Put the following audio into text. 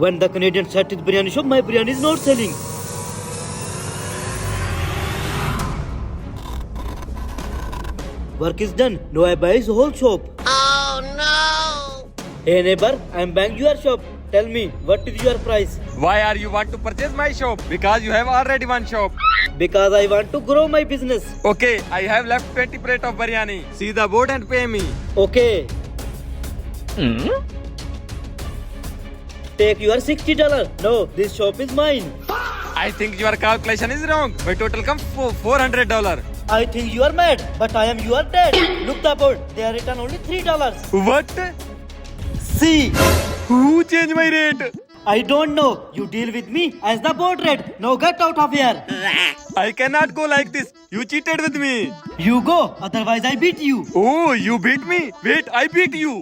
When the Canadian shut his biryani shop, my biryani is not selling. Work is done. Now I buy his whole shop. Oh no! Hey neighbor, I am buying your shop. Tell me, what is your price? Why are you want to purchase my shop? Because you have already one shop. Because I want to grow my business. Okay, I have left 20 plate of biryani. See the board and pay me. Okay. Take your $60. No, this shop is mine. I think your calculation is wrong. My total come $400. I think you are mad, but I am your dad. Look the board. They are written only $3. What? See, Who changed my rate? I don't know. You deal with me as the board read. Now get out of here. I cannot go like this. You cheated with me. You go, otherwise I beat you. Oh, you beat me? Wait, I beat you.